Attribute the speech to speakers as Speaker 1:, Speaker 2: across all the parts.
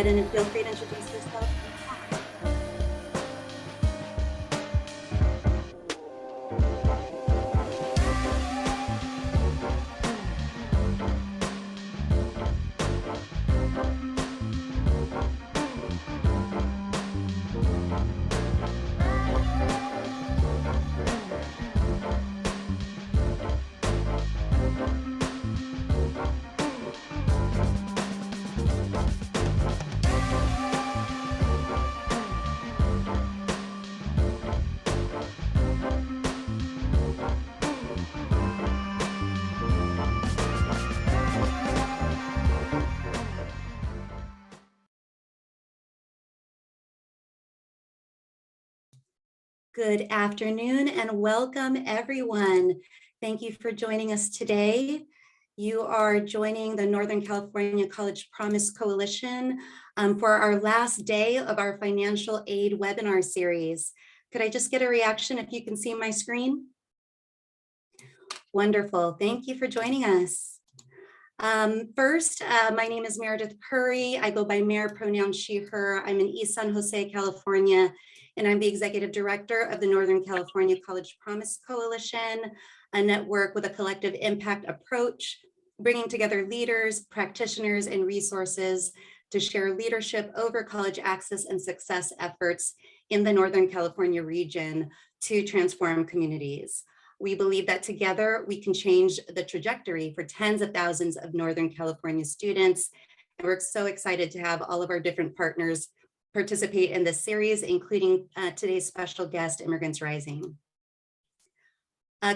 Speaker 1: ahead and feel free to introduce yourself. Good afternoon and welcome everyone. Thank you for joining us today. You are joining the Northern California College Promise Coalition for our last day of our financial aid webinar series. Could I just get a reaction if you can see my screen? Wonderful, thank you for joining us. First, my name is Meredith Curry. I go by Mare, pronoun she, her. I'm in East San Jose, California, and I'm the executive director of the Northern California College Promise Coalition, a network with a collective impact approach, bringing together leaders, practitioners, and resources to share leadership over college access and success efforts in the Northern California region to transform communities. We believe that together we can change the trajectory for tens of thousands of Northern California students. And we're so excited to have all of our different partners participate in this series, including today's special guest, Immigrants Rising.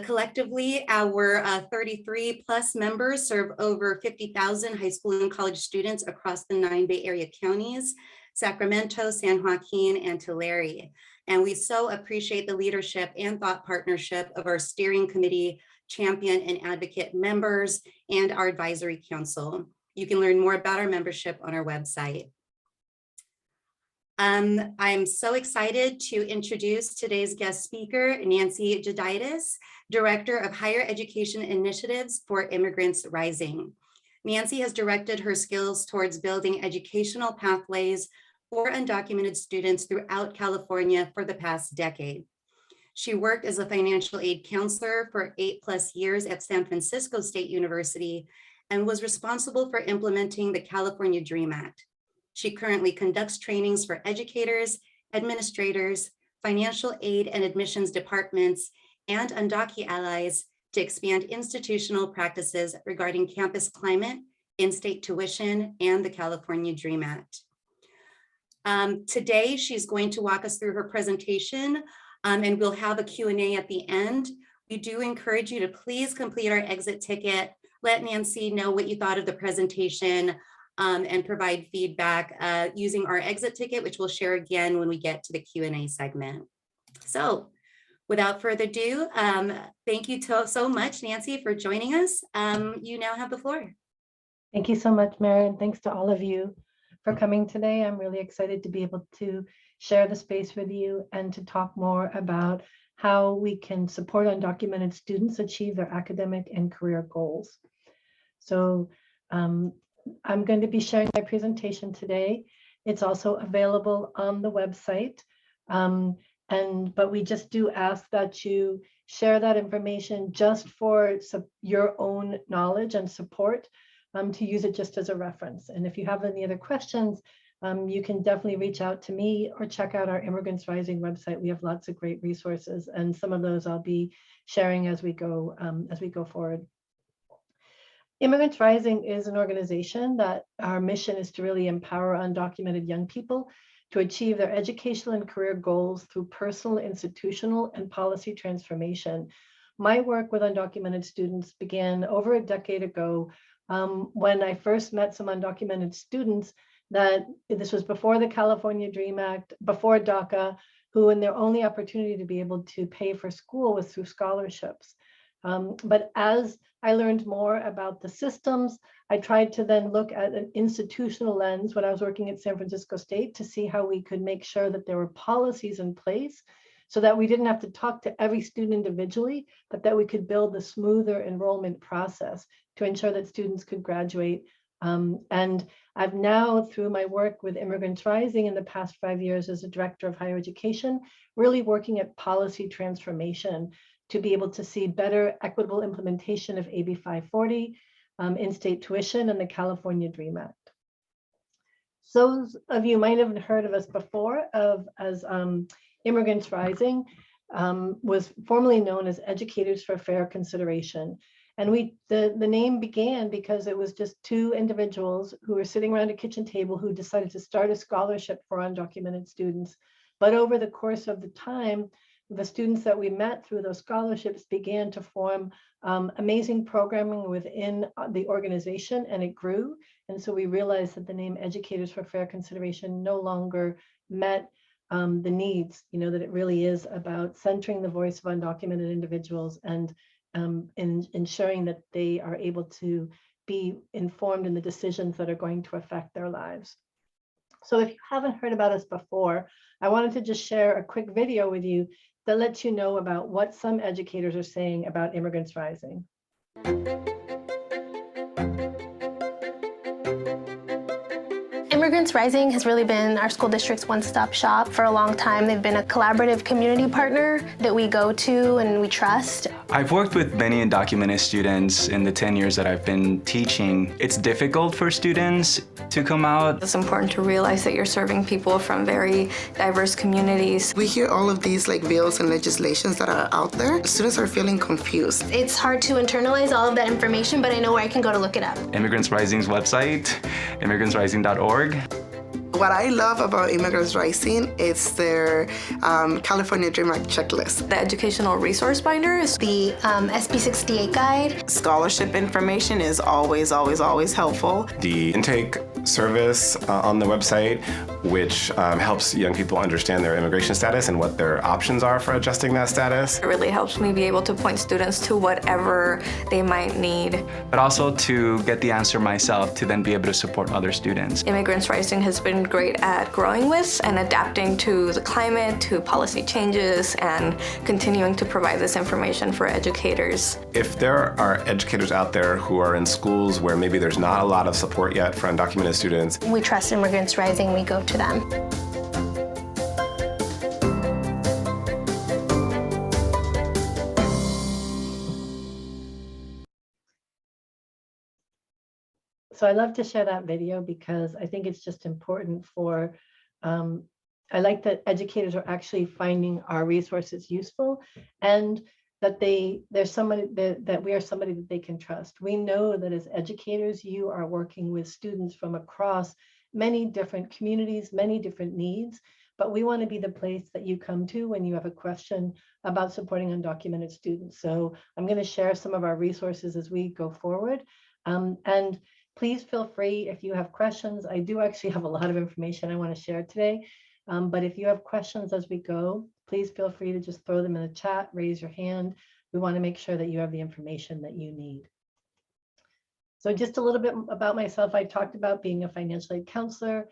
Speaker 1: Collectively, our 33 plus members serve over 50,000 high school and college students across the 9 Bay Area counties, Sacramento, San Joaquin, and Tulare. And we so appreciate the leadership and thought partnership of our steering committee, champion and advocate members, and our advisory council. You can learn more about our membership on our website. I'm so excited to introduce today's guest speaker, Nancy Jodaitis, Director of Higher Education Initiatives for Immigrants Rising. Nancy has directed her skills towards building educational pathways for undocumented students throughout California for the past decade. She worked as a financial aid counselor for 8+ years at San Francisco State University and was responsible for implementing the California DREAM Act. She currently conducts trainings for educators, administrators, financial aid and admissions departments, and Undocu allies to expand institutional practices regarding campus climate, in-state tuition, and the California DREAM Act. Today, she's going to walk us through her presentation, and we'll have a Q&A at the end. We do encourage you to please complete our exit ticket, let Nancy know what you thought of the presentation, and provide feedback using our exit ticket, which we'll share again when we get to the Q&A segment. So without further ado, thank you so much, Nancy, for joining us. You now have the floor.
Speaker 2: Thank you so much, Mary, and thanks to all of you for coming today. I'm really excited to be able to share the space with you and to talk more about how we can support undocumented students achieve their academic and career goals. So I'm going to be sharing my presentation today. It's also available on the website. But we just do ask that you share that information just for your own knowledge and support, to use it just as a reference. And if you have any other questions, you can definitely reach out to me or check out our Immigrants Rising website. We have lots of great resources, and some of those I'll be sharing as we go forward. Immigrants Rising is an organization that our mission is to really empower undocumented young people to achieve their educational and career goals through personal, institutional, and policy transformation. My work with undocumented students began over a decade ago when I first met some undocumented students that this was before the California DREAM Act, before DACA, who in their only opportunity to be able to pay for school was through scholarships. But as I learned more about the systems, I tried to then look at an institutional lens when I was working at San Francisco State to see how we could make sure that there were policies in place so that we didn't have to talk to every student individually, but that we could build a smoother enrollment process to ensure that students could graduate And I've now, through my work with Immigrants Rising in the past 5 years as a director of higher education, really working at policy transformation to be able to see better equitable implementation of AB 540, in-state tuition, and the California DREAM Act. Those of you might have heard of us before as Immigrants Rising was formerly known as Educators for Fair Consideration. And the name began because it was just two individuals who were sitting around a kitchen table who decided to start a scholarship for undocumented students. But over the course of the time, the students that we met through those scholarships began to form amazing programming within the organization, and it grew. And so we realized that the name Educators for Fair Consideration no longer met the needs, that it really is about centering the voice of undocumented individuals and in ensuring that they are able to be informed in the decisions that are going to affect their lives. So if you haven't heard about us before, I wanted to just share a quick video with you that lets you know about what some educators are saying about Immigrants Rising.
Speaker 3: Immigrants Rising has really been our school district's one-stop shop for a long time. They've been a collaborative community partner that we go to and we trust.
Speaker 4: I've worked with many undocumented students in the 10 years that I've been teaching. It's difficult for students to come out.
Speaker 5: It's important to realize that you're serving people from very diverse communities.
Speaker 6: We hear all of these bills and legislations that are out there. Students are feeling confused.
Speaker 3: It's hard to internalize all of that information, but I know where I can go to look it up.
Speaker 4: Immigrants Rising's website, immigrantsrising.org.
Speaker 6: What I love about Immigrants Rising is their California DREAM Act checklist.
Speaker 5: The educational resource binder is
Speaker 3: The SB 68 guide.
Speaker 7: Scholarship information is always helpful.
Speaker 8: The intake service on the website, which helps young people understand their immigration status and what their options are for adjusting that status.
Speaker 5: It really helps me be able to point students to whatever they might need.
Speaker 4: But also to get the answer myself to then be able to support other students.
Speaker 5: Immigrants Rising has been great at growing with and adapting to the climate, to policy changes, and continuing to provide this information for educators.
Speaker 8: If there are educators out there who are in schools where maybe there's not a lot of support yet for undocumented students,
Speaker 3: We trust Immigrants Rising, we go to them.
Speaker 2: So I love to share that video because I think it's just important for, I like that educators are actually finding our resources useful and that there's somebody that we are somebody that they can trust. We know that as educators, you are working with students from across many different communities, many different needs, but we want to be the place that you come to when you have a question about supporting undocumented students. So I'm going to share some of our resources as we go forward. And please feel free if you have questions. I do actually have a lot of information I want to share today, but if you have questions as we go, please feel free to just throw them in the chat, raise your hand. We want to make sure that you have the information that you need. So just a little bit about myself. I talked about being a financial aid counselor,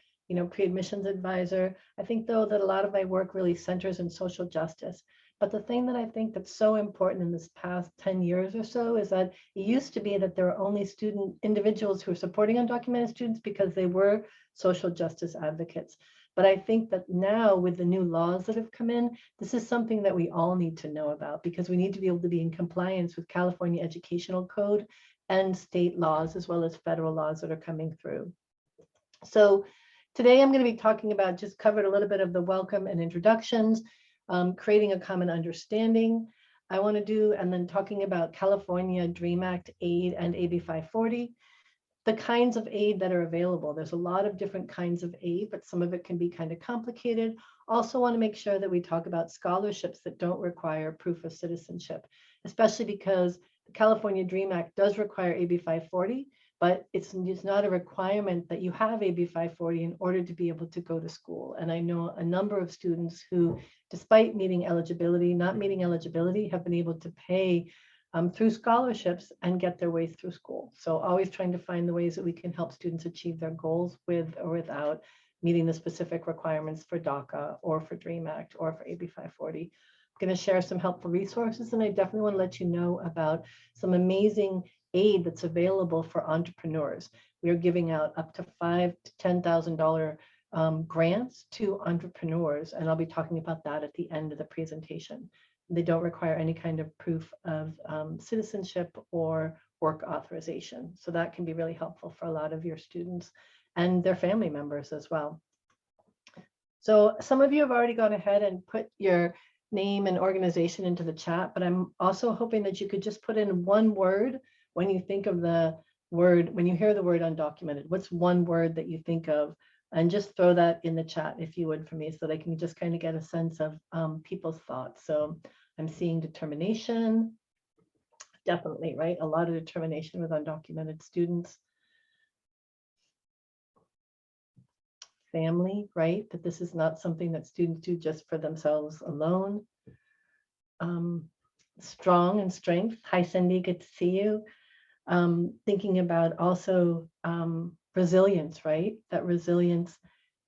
Speaker 2: pre-admissions advisor. I think though that a lot of my work really centers in social justice. But the thing that I think that's so important in this past 10 years or so is that it used to be that there were only individuals who were supporting undocumented students because they were social justice advocates. But I think that now with the new laws that have come in, this is something that we all need to know about because we need to be able to be in compliance with California Educational Code and state laws as well as federal laws that are coming through. So today I'm going to be talking about, just covered a little bit of the welcome and introductions, creating a common understanding I want to do, and then talking about California DREAM Act aid and AB 540, the kinds of aid that are available. There's a lot of different kinds of aid, but some of it can be kind of complicated. Also want to make sure that we talk about scholarships that don't require proof of citizenship, especially because the California DREAM Act does require AB 540, but it's not a requirement that you have AB 540 in order to be able to go to school. And I know a number of students who, despite meeting eligibility, not meeting eligibility, have been able to pay through scholarships and get their way through school. So always trying to find the ways that we can help students achieve their goals with or without meeting the specific requirements for DACA or for DREAM Act or for AB 540. I'm going to share some helpful resources, and I definitely want to let you know about some amazing aid that's available for entrepreneurs. We are giving out up to $5,000 to $10,000 grants to entrepreneurs, and I'll be talking about that at the end of the presentation. They don't require any kind of proof of citizenship or work authorization. So that can be really helpful for a lot of your students and their family members as well. So some of you have already gone ahead and put your name and organization into the chat, but I'm also hoping that you could just put in one word when you think of the word, when you hear the word undocumented. What's one word that you think of? And just throw that in the chat if you would for me, so they can just kind of get a sense of people's thoughts. So I'm seeing determination, definitely, right? A lot of determination with undocumented students. Family, right? That this is not something that students do just for themselves alone. Strong and strength. Hi, Cindy, good to see you. Thinking about also resilience, right? That resilience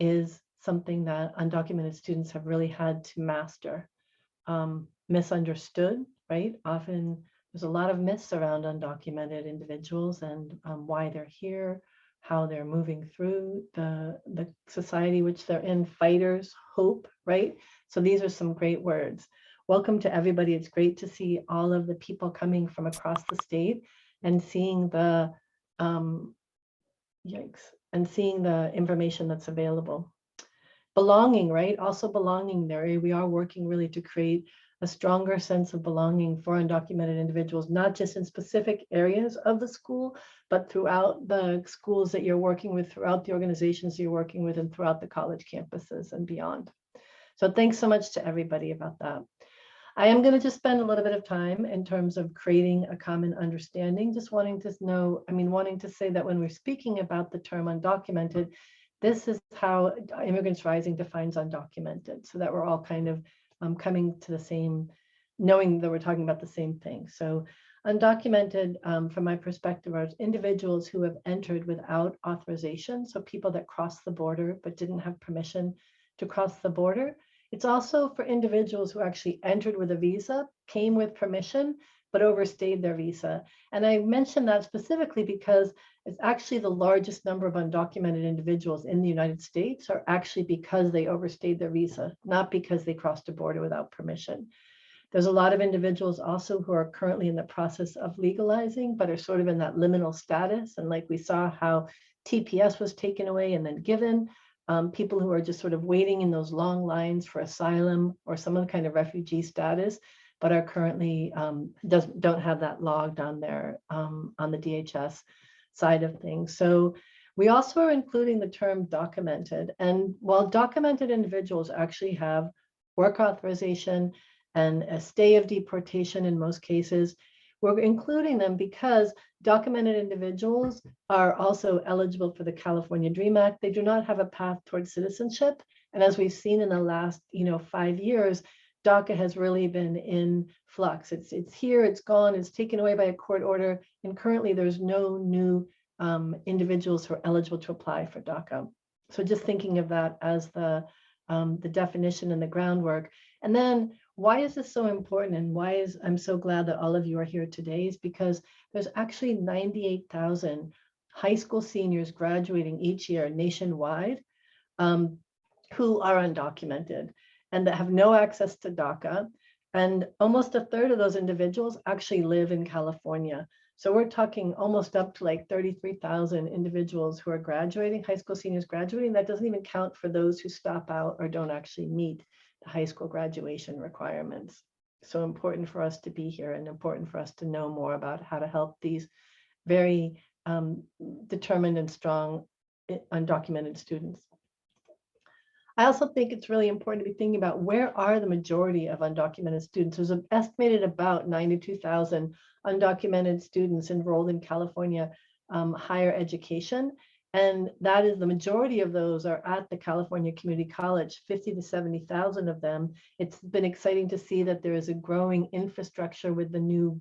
Speaker 2: is something that undocumented students have really had to master. Misunderstood, right? Often there's a lot of myths around undocumented individuals and why they're here, how they're moving through the society which they're in. Fighters, hope, right? So these are some great words. Welcome to everybody. It's great to see all of the people coming from across the state and seeing the and seeing the information that's available. Belonging, right? Also belonging there. We are working really to create a stronger sense of belonging for undocumented individuals, not just in specific areas of the school, but throughout the schools that you're working with, throughout the organizations you're working with, and throughout the college campuses and beyond. So thanks so much to everybody about that. I am going to just spend a little bit of time in terms of creating a common understanding, just wanting to know, wanting to say that when we're speaking about the term undocumented, this is how Immigrants Rising defines undocumented, so that we're all kind of coming to the same, knowing that we're talking about the same thing. So undocumented, from my perspective, are individuals who have entered without authorization, so people that cross the border but didn't have permission to cross the border. It's also for individuals who actually entered with a visa, came with permission, but overstayed their visa. And I mention that specifically because it's actually the largest number of undocumented individuals in the United States are actually because they overstayed their visa, not because they crossed a border without permission. There's a lot of individuals also who are currently in the process of legalizing, but are sort of in that liminal status. And like we saw how TPS was taken away and then given, people who are just sort of waiting in those long lines for asylum or some other kind of refugee status, but are currently don't have that logged on their on the DHS side of things. So we also are including the term documented. And while documented individuals actually have work authorization and a stay of deportation in most cases, we're including them because documented individuals are also eligible for the California DREAM Act. They do not have a path towards citizenship. And as we've seen in the last 5 years, DACA has really been in flux. It's here, it's gone, it's taken away by a court order. And currently there's no new individuals who are eligible to apply for DACA. So just thinking of that as the definition and the groundwork. And then why is this so important, and why I'm so glad that all of you are here today, is because there's actually 98,000 high school seniors graduating each year nationwide who are undocumented and that have no access to DACA. And almost a third of those individuals actually live in California. So we're talking almost up to like 33,000 individuals who are graduating, high school seniors graduating. That doesn't even count for those who stop out or don't actually meet the high school graduation requirements. So important for us to be here and important for us to know more about how to help these very determined and strong undocumented students. I also think it's really important to be thinking about where are the majority of undocumented students. There's an estimated about 92,000 undocumented students enrolled in California higher education. And that is the majority of those are at the California Community College, 50 to 70,000 of them. It's been exciting to see that there is a growing infrastructure with the new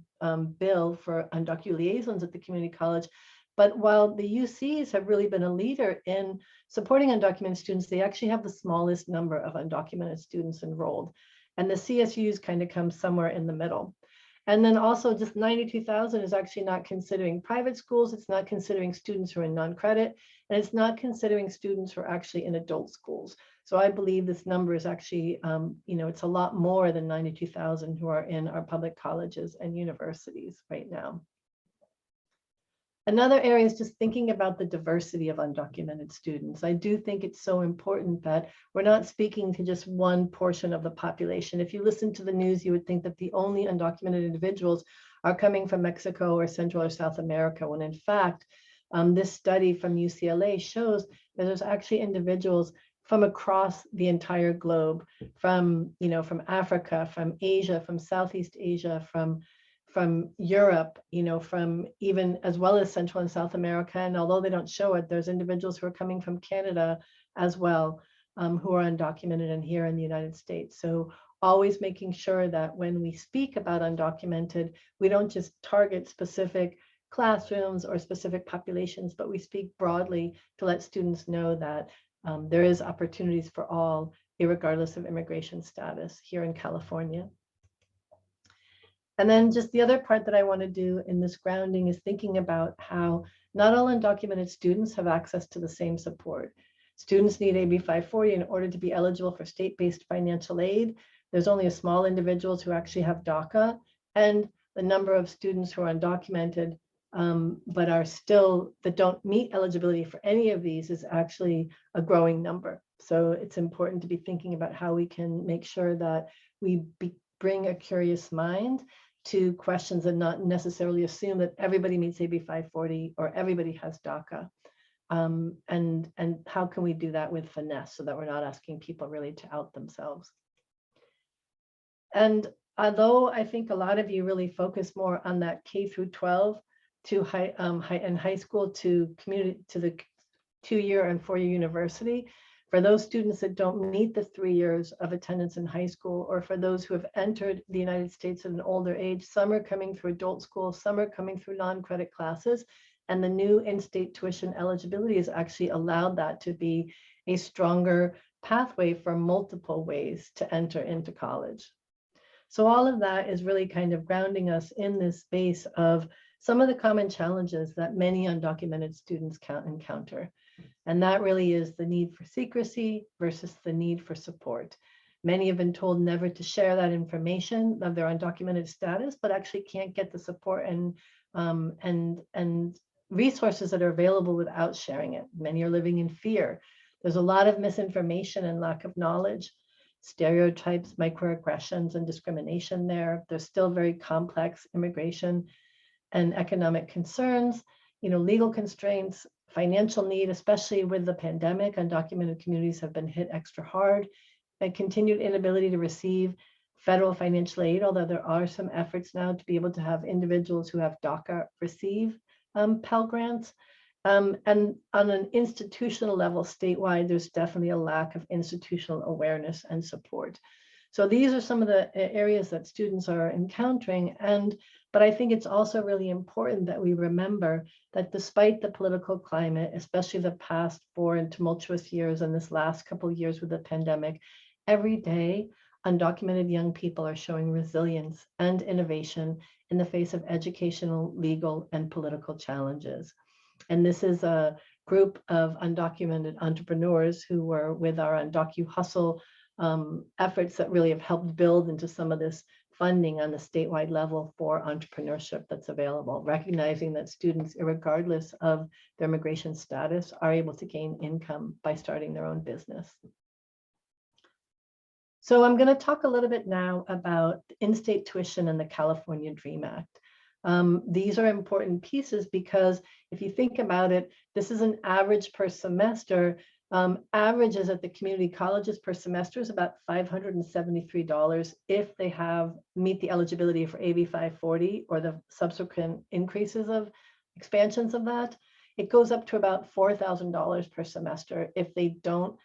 Speaker 2: bill for undocu liaisons at the community college. But while the UCs have really been a leader in supporting undocumented students, they actually have the smallest number of undocumented students enrolled. And the CSUs kind of come somewhere in the middle. And then also just 92,000 is actually not considering private schools. It's not considering students who are in non-credit, and it's not considering students who are actually in adult schools. So I believe this number is actually, it's a lot more than 92,000 who are in our public colleges and universities right now. Another area is just thinking about the diversity of undocumented students. I do think it's so important that we're not speaking to just one portion of the population. If you listen to the news, you would think that the only undocumented individuals are coming from Mexico or Central or South America, when in fact, this study from UCLA shows that there's actually individuals from across the entire globe, from Africa, from Asia, from Southeast Asia, from Europe, from even as well as Central and South America. And although they don't show it, there's individuals who are coming from Canada as well, who are undocumented and here in the United States. So always making sure that when we speak about undocumented, we don't just target specific classrooms or specific populations, but we speak broadly to let students know that there is opportunities for all, irregardless of immigration status here in California. And then just the other part that I want to do in this grounding is thinking about how not all undocumented students have access to the same support. Students need AB 540 in order to be eligible for state-based financial aid. There's only a small individuals who actually have DACA, and the number of students who are undocumented but are still, that don't meet eligibility for any of these is actually a growing number. So it's important to be thinking about how we can make sure that we bring a curious mind to questions and not necessarily assume that everybody meets AB 540 or everybody has DACA. And how can we do that with finesse so that we're not asking people really to out themselves? And although I think a lot of you really focus more on that K through 12 to high school to community, to the 2-year and 4-year university, for those students that don't meet the 3 years of attendance in high school, or for those who have entered the United States at an older age, some are coming through adult school, some are coming through non-credit classes, and the new in-state tuition eligibility has actually allowed that to be a stronger pathway for multiple ways to enter into college. So all of that is really kind of grounding us in this space of some of the common challenges that many undocumented students encounter. And that really is the need for secrecy versus the need for support. Many have been told never to share that information of their undocumented status, but actually can't get the support and resources that are available without sharing it. Many are living in fear. There's a lot of misinformation and lack of knowledge, stereotypes, microaggressions, and discrimination there. There's still very complex immigration and economic concerns, legal constraints, financial need, especially with the pandemic. Undocumented communities have been hit extra hard, and continued inability to receive federal financial aid, although there are some efforts now to be able to have individuals who have DACA receive Pell Grants. And on an institutional level statewide, there's definitely a lack of institutional awareness and support. So these are some of the areas that students are encountering. But I think it's also really important that we remember that despite the political climate, especially the past 4 and tumultuous years and this last couple of years with the pandemic, every day undocumented young people are showing resilience and innovation in the face of educational, legal, and political challenges. And this is a group of undocumented entrepreneurs who were with our Undocu Hustle efforts that really have helped build into some of this funding on the statewide level for entrepreneurship that's available, recognizing that students, regardless of their immigration status, are able to gain income by starting their own business. So I'm going to talk a little bit now about in-state tuition and the California DREAM Act. These are important pieces because if you think about it, this is an average per semester. Averages at the community colleges per semester is about $573 if they meet the eligibility for AB 540 or the subsequent increases of expansions of that. It goes up to about $4,000 per semester if they don't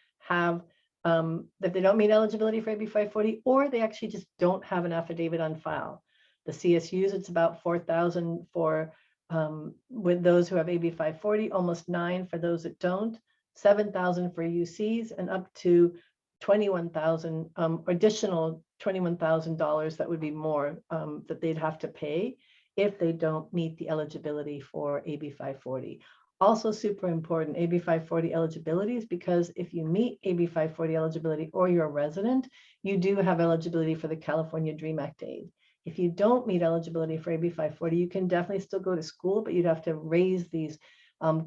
Speaker 2: meet eligibility for AB 540, or they actually just don't have an affidavit on file. The CSUs, it's about $4,000 for with those who have AB 540, almost $9,000 for those that don't. $7,000 for UCs, and up to $21,000 additional $21,000 that would be more that they'd have to pay if they don't meet the eligibility for AB 540. Also super important, AB 540 eligibility is because if you meet AB 540 eligibility or you're a resident, you do have eligibility for the California DREAM Act aid. If you don't meet eligibility for AB 540, you can definitely still go to school, but you'd have to raise these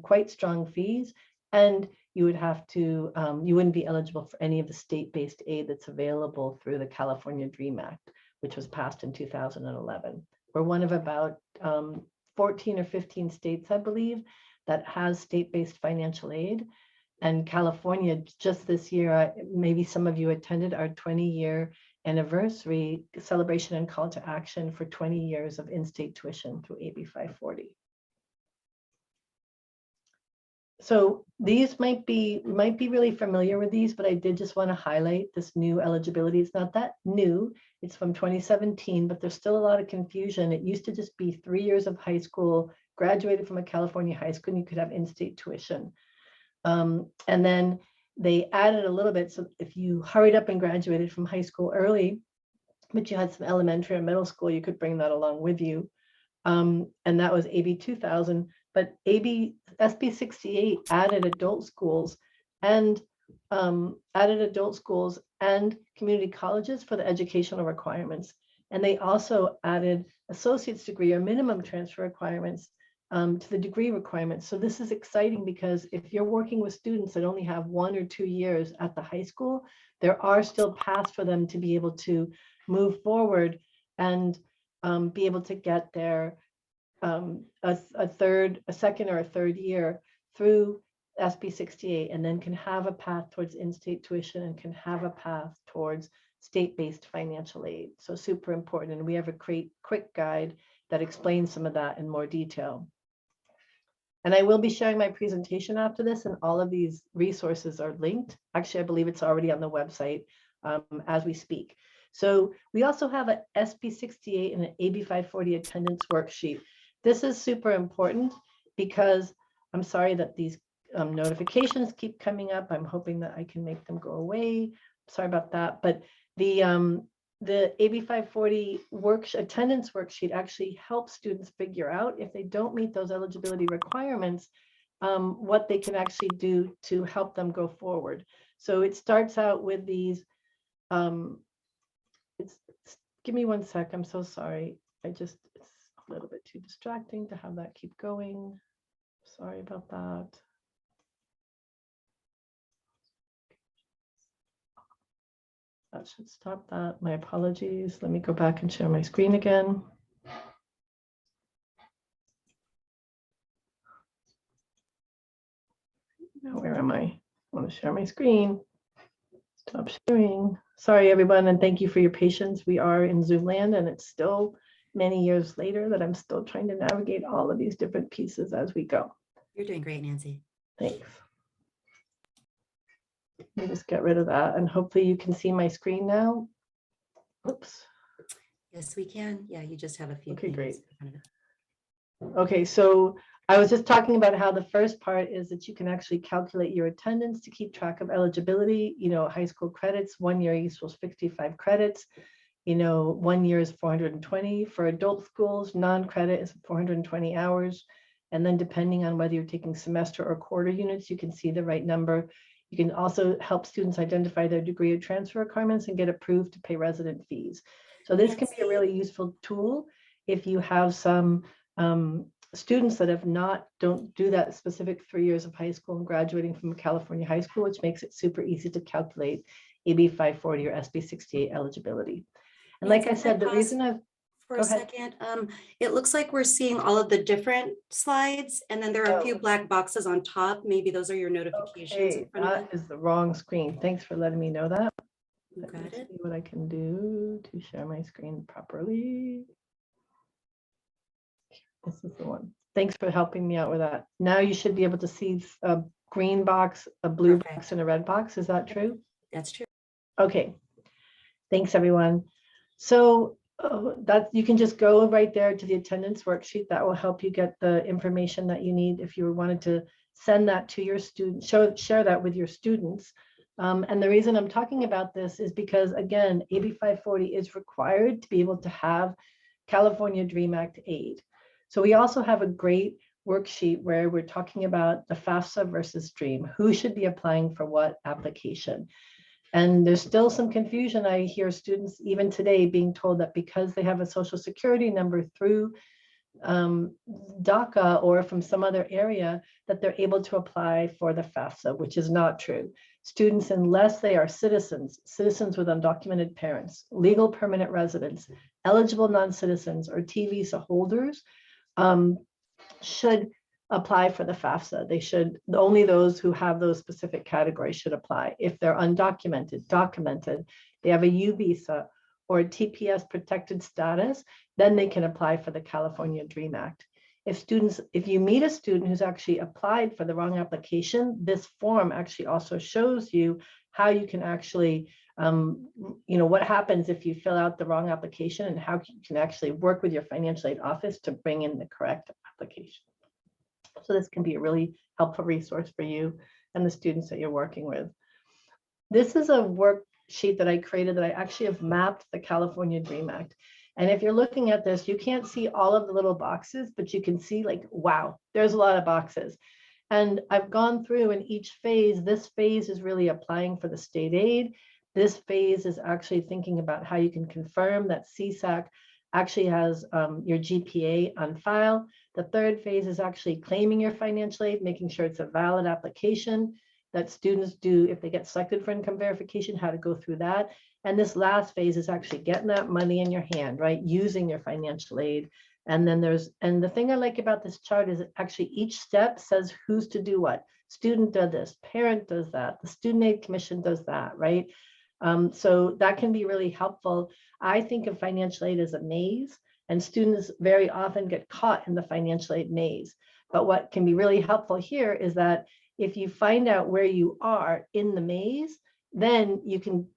Speaker 2: quite strong fees, and you would have to, you wouldn't be eligible for any of the state-based aid that's available through the California DREAM Act, which was passed in 2011. We're one of about 14 or 15 states, I believe, that has state-based financial aid. And California, just this year, maybe some of you attended our 20-year anniversary celebration and call to action for 20 years of in-state tuition through AB 540. So these might be really familiar with these, but I did just want to highlight this new eligibility. It's not that new. It's from 2017, but there's still a lot of confusion. It used to just be 3 years of high school, graduated from a California high school, and you could have in-state tuition. And then they added a little bit. So if you hurried up and graduated from high school early, but you had some elementary or middle school, you could bring that along with you. And that was AB 2000. But SB 68 added adult schools and community colleges for the educational requirements. And they also added associate's degree or minimum transfer requirements to the degree requirements. So this is exciting because if you're working with students that only have 1 or 2 years at the high school, there are still paths for them to be able to move forward and be able to get their a second or a third year through SB 68, and then can have a path towards in-state tuition and can have a path towards state-based financial aid. So super important. And we have a quick guide that explains some of that in more detail. And I will be sharing my presentation after this, and all of these resources are linked. Actually, I believe it's already on the website as we speak. So we also have an SB 68 and an AB 540 attendance worksheet. This is super important because I'm sorry that these notifications keep coming up. I'm hoping that I can make them go away. Sorry about that. But the AB 540 attendance worksheet actually helps students figure out if they don't meet those eligibility requirements, what they can actually do to help them go forward. So it starts out with these, give me 1 sec, I'm so sorry. It's a little bit too distracting to have that keep going. Sorry about that. That should stop that. My apologies. Let me go back and share my screen again. Now, where am I? I want to share my screen. Stop sharing. Sorry, everyone, and thank you for your patience. We are in Zoom land, and it's still many years later that I'm still trying to navigate all of these different pieces as we go.
Speaker 1: You're doing great, Nancy.
Speaker 2: Thanks. Let me just get rid of that, and hopefully you can see my screen now. Oops.
Speaker 1: Yes, we can. Yeah, you just have a few.
Speaker 2: Okay, great.
Speaker 1: things.
Speaker 2: Okay, so I was just talking about how the first part is that you can actually calculate your attendance to keep track of eligibility. You know, high school credits, 1 year equals 55 credits. You know, 1 year is 420. For adult schools, non-credit is 420 hours. And then depending on whether you're taking semester or quarter units, you can see the right number. You can also help students identify their degree of transfer requirements and get approved to pay resident fees. So this can be a really useful tool if you have some students that don't do that specific 3 years of high school and graduating from California high school, which makes it super easy to calculate AB 540 or SB 68 eligibility. And like I said, the reason I've
Speaker 1: for a second, it looks like we're seeing all of the different slides, and then there are a few black boxes on top. Maybe those are your notifications.
Speaker 2: Okay, that is the wrong screen. Thanks for letting me know that.
Speaker 1: You got it.
Speaker 2: See what I can do to share my screen properly. This is the one. Thanks for helping me out with that. Now you should be able to see a green box, a blue box, and a red box. Is that true?
Speaker 1: That's true.
Speaker 2: Okay. Thanks, everyone. So that you can just go right there to the attendance worksheet. That will help you get the information that you need if you wanted to send that to your students, share that with your students. And the reason I'm talking about this is because, again, AB 540 is required to be able to have California DREAM Act aid. So we also have a great worksheet where we're talking about the FAFSA versus DREAM, who should be applying for what application. And there's still some confusion. I hear students even today being told that because they have a social security number through DACA or from some other area, that they're able to apply for the FAFSA, which is not true. Students, unless they are citizens with undocumented parents, legal permanent residents, eligible non-citizens, or T visa holders, should apply for the FAFSA. They should, only those who have those specific categories should apply. If they're undocumented, documented, they have a U visa or a TPS protected status, then they can apply for the California DREAM Act. If you meet a student who's actually applied for the wrong application, this form actually also shows you how you can actually, what happens if you fill out the wrong application and how you can actually work with your financial aid office to bring in the correct application. So this can be a really helpful resource for you and the students that you're working with. This is a worksheet that I created that I actually have mapped the California DREAM Act. And if you're looking at this, you can't see all of the little boxes, but you can see like, wow, there's a lot of boxes. And I've gone through in each phase. This phase is really applying for the state aid. This phase is actually thinking about how you can confirm that CSAC actually has your GPA on file. The third phase is actually claiming your financial aid, making sure it's a valid application that students do if they get selected for income verification, how to go through that. And this last phase is actually getting that money in your hand, right? Using your financial aid. And then the thing I like about this chart is actually each step says who's to do what. Student does this, parent does that, the Student Aid Commission does that, right? So that can be really helpful. I think of financial aid as a maze, and students very often get caught in the financial aid maze. But what can be really helpful here is that if you find out where you are in the maze, then you can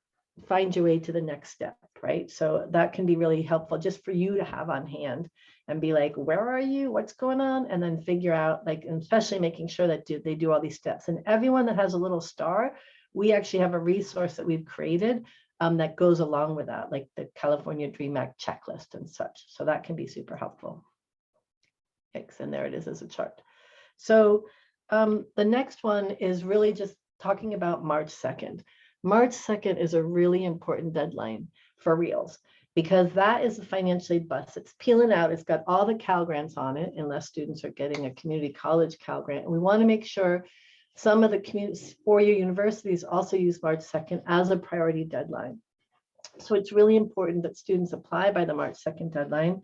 Speaker 2: find your way to the next step, right? So that can be really helpful just for you to have on hand and be like, where are you? What's going on? And then figure out, like, and especially making sure that they do all these steps. And everyone that has a little star, we actually have a resource that we've created that goes along with that, like the California DREAM Act checklist and such. So that can be super helpful. Thanks, and there it is as a chart. So the next one is really just talking about March 2nd. March 2nd is a really important deadline for reals, because that is the financial aid bus. It's peeling out. It's got all the Cal grants on it, unless students are getting a community college Cal grant. And we want to make sure some of the community four-year universities also use March 2nd as a priority deadline. So it's really important that students apply by the March 2nd deadline.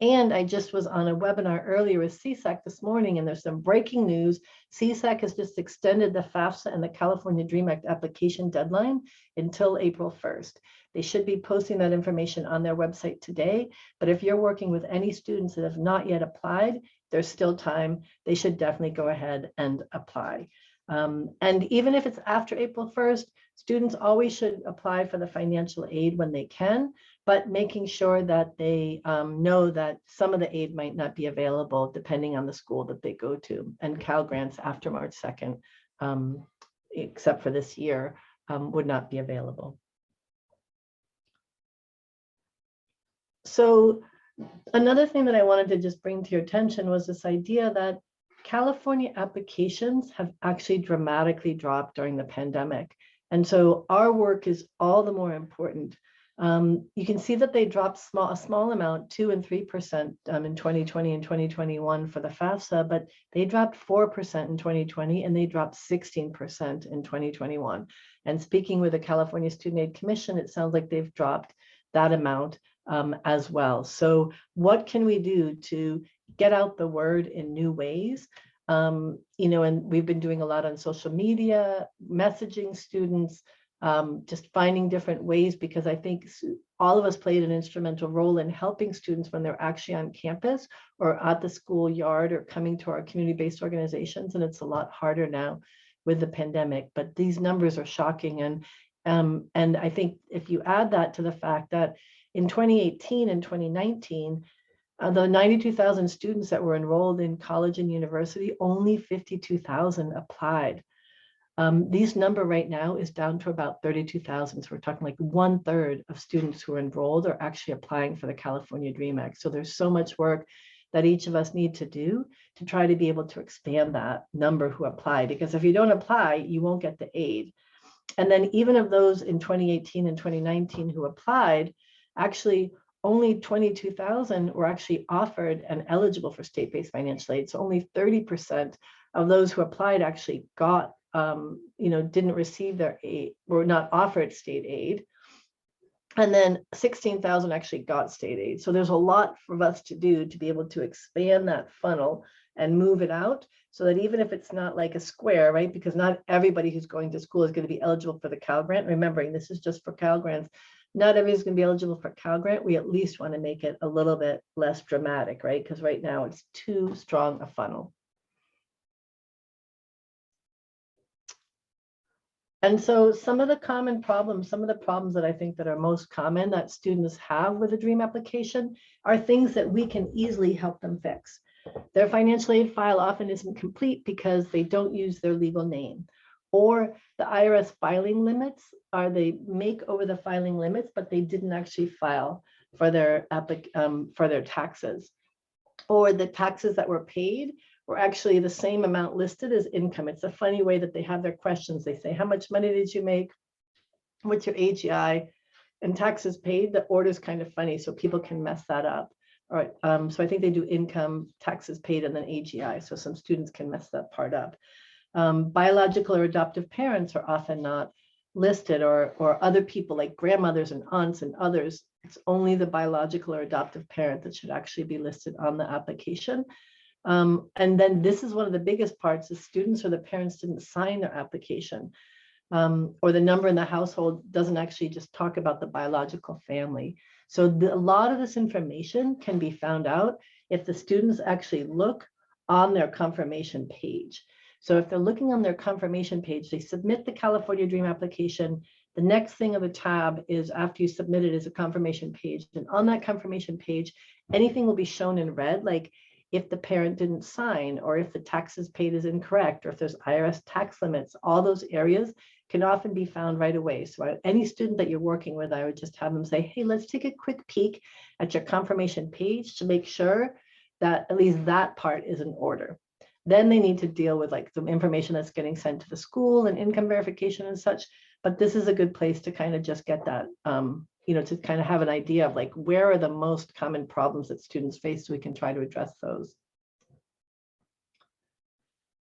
Speaker 2: And I just was on a webinar earlier with CSAC this morning, and there's some breaking news. CSAC has just extended the FAFSA and the California DREAM Act application deadline until April 1st. They should be posting that information on their website today. But if you're working with any students that have not yet applied, there's still time. They should definitely go ahead and apply. And even if it's after April 1st, students always should apply for the financial aid when they can, but making sure that they know that some of the aid might not be available depending on the school that they go to. And Cal grants after March 2nd, except for this year, would not be available. So another thing that I wanted to just bring to your attention was this idea that California applications have actually dramatically dropped during the pandemic. And so our work is all the more important. You can see that they dropped a small amount, 2% and 3% in 2020 and 2021 for the FAFSA, but they dropped 4% in 2020 and they dropped 16% in 2021. And speaking with the California Student Aid Commission, it sounds like they've dropped that amount as well. So what can we do to get out the word in new ways? And we've been doing a lot on social media, messaging students, just finding different ways, because I think all of us played an instrumental role in helping students when they're actually on campus or at the schoolyard or coming to our community-based organizations. And it's a lot harder now with the pandemic, but these numbers are shocking. And I think if you add that to the fact that in 2018 and 2019, the 92,000 students that were enrolled in college and university, only 52,000 applied. These number right now is down to about 32,000. So we're talking like 1/3 of students who are enrolled are actually applying for the California Dream Act. So there's so much work that each of us need to do to try to be able to expand that number who apply, because if you don't apply, you won't get the aid. And then even of those in 2018 and 2019 who applied, actually only 22,000 were actually offered and eligible for state-based financial aid. So only 30% of those who applied actually got, didn't receive their aid, were not offered state aid. And then 16,000 actually got state aid. So there's a lot for us to do to be able to expand that funnel and move it out so that even if it's not like a square, right? Because not everybody who's going to school is going to be eligible for the Cal Grant. Remembering this is just for Cal Grants. Not everybody's going to be eligible for Cal Grant. We at least want to make it a little bit less dramatic, right? Because right now it's too strong a funnel. And so some of the common problems, some of the problems that I think that are most common that students have with a DREAM application are things that we can easily help them fix. Their financial aid file often isn't complete because they don't use their legal name, or the IRS filing limits are they make over the filing limits, but they didn't actually file for their taxes, or the taxes that were paid were actually the same amount listed as income. It's a funny way that they have their questions. They say, how much money did you make? What's your AGI? And taxes paid, the order is kind of funny, so people can mess that up. All right, so I think they do income, taxes paid, and then AGI. So some students can mess that part up. Biological or adoptive parents are often not listed, or other people like grandmothers and aunts and others. It's only the biological or adoptive parent that should actually be listed on the application. And then this is one of the biggest parts: the students or the parents didn't sign their application, or the number in the household doesn't actually just talk about the biological family. So a lot of this information can be found out if the students actually look on their confirmation page. So if they're looking on their confirmation page, they submit the California Dream application. The next thing of the tab is, after you submit it, is a confirmation page. And on that confirmation page, anything will be shown in red, like if the parent didn't sign, or if the taxes paid is incorrect, or if there's IRS tax limits. All those areas can often be found right away. So any student that you're working with, I would just have them say, hey, let's take a quick peek at your confirmation page to make sure that at least that part is in order. Then they need to deal with like some information that's getting sent to the school and income verification and such. But this is a good place to kind of just get that, to kind of have an idea of like, where are the most common problems that students face, so we can try to address those.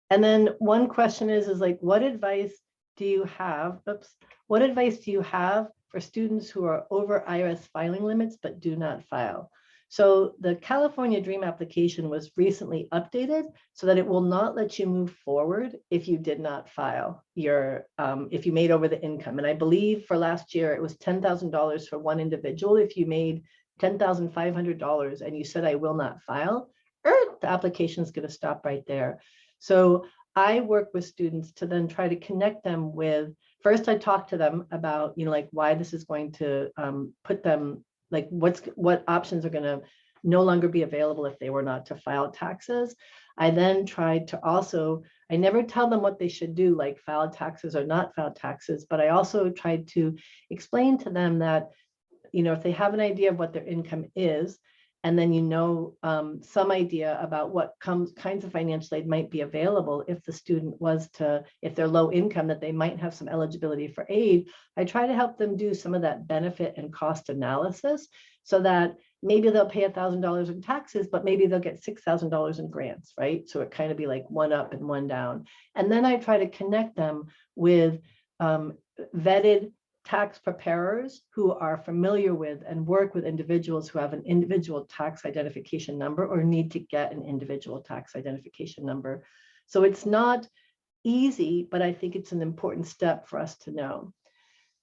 Speaker 2: And then one question is like, what advice do you have? What advice do you have for students who are over IRS filing limits but do not file? So the California Dream application was recently updated so that it will not let you move forward if you did not file your, if you made over the income. And I believe for last year, it was $10,000 for one individual. If you made $10,500 and you said, I will not file, the application is going to stop right there. So I work with students to then try to connect them with, first I talk to them about, like why this is going to put them, like what options are going to no longer be available if they were not to file taxes. I then tried to also, I never tell them what they should do, like file taxes or not file taxes, but I also tried to explain to them that, if they have an idea of what their income is, and then some idea about what kinds of financial aid might be available if the student was to, if they're low income, that they might have some eligibility for aid. I try to help them do some of that benefit and cost analysis so that maybe they'll pay $1,000 in taxes, but maybe they'll get $6,000 in grants, right? So it kind of be like one up and one down. And then I try to connect them with vetted tax preparers who are familiar with and work with individuals who have an individual tax identification number or need to get an individual tax identification number. So it's not easy, but I think it's an important step for us to know.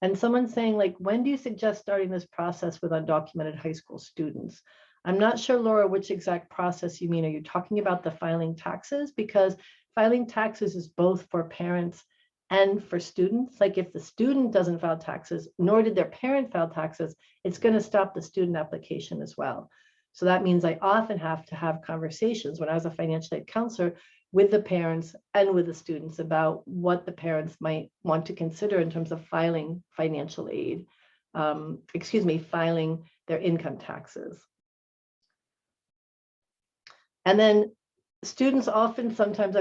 Speaker 2: And someone's saying, like, when do you suggest starting this process with undocumented high school students? I'm not sure, Laura, which exact process you mean. Are you talking about the filing taxes? Because filing taxes is both for parents and for students. Like if the student doesn't file taxes, nor did their parent file taxes, it's going to stop the student application as well. So that means I often have to have conversations when I was a financial aid counselor with the parents and with the students about what the parents might want to consider in terms of filing financial aid, filing their income taxes. And then students often, sometimes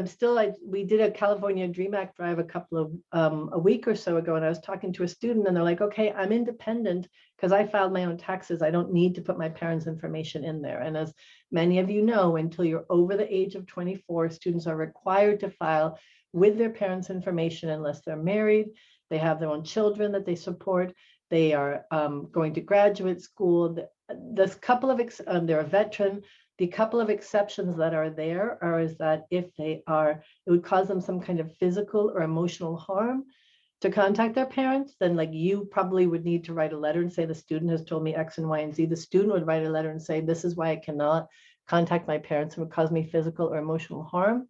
Speaker 2: we did a California Dream Act drive a week or so ago, and I was talking to a student and they're like, okay, I'm independent because I filed my own taxes. I don't need to put my parents' information in there. And as many of you know, until you're over the age of 24, students are required to file with their parents' information unless they're married, they have their own children that they support, they are going to graduate school. There's a couple of, they're a veteran. The couple of exceptions that are there is that if they are, it would cause them some kind of physical or emotional harm to contact their parents, then like you probably would need to write a letter and say, the student has told me X and Y and Z. The student would write a letter and say, this is why I cannot contact my parents. It would cause me physical or emotional harm.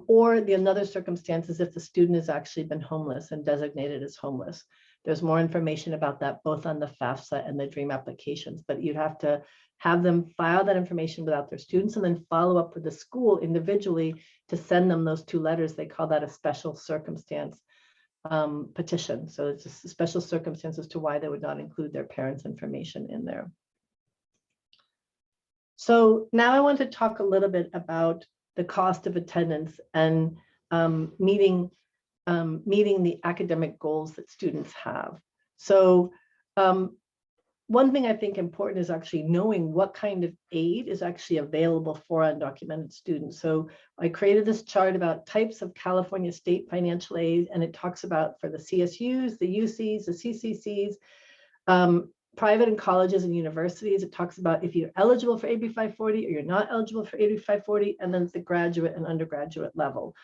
Speaker 2: Or the another circumstance is if the student has actually been homeless and designated as homeless. There's more information about that both on the FAFSA and the DREAM applications, but you'd have to have them file that information without their students and then follow up with the school individually to send them those 2 letters. They call that a special circumstance petition. So it's just a special circumstance as to why they would not include their parents' information in there. So now I want to talk a little bit about the cost of attendance and meeting the academic goals that students have. So one thing I think important is actually knowing what kind of aid is actually available for undocumented students. So I created this chart about types of California state financial aid, and it talks about for the CSUs, the UCs, the CCCs, private and colleges and universities. It talks about if you're eligible for AB 540 or you're not eligible for AB 540, and then at the graduate and undergraduate level.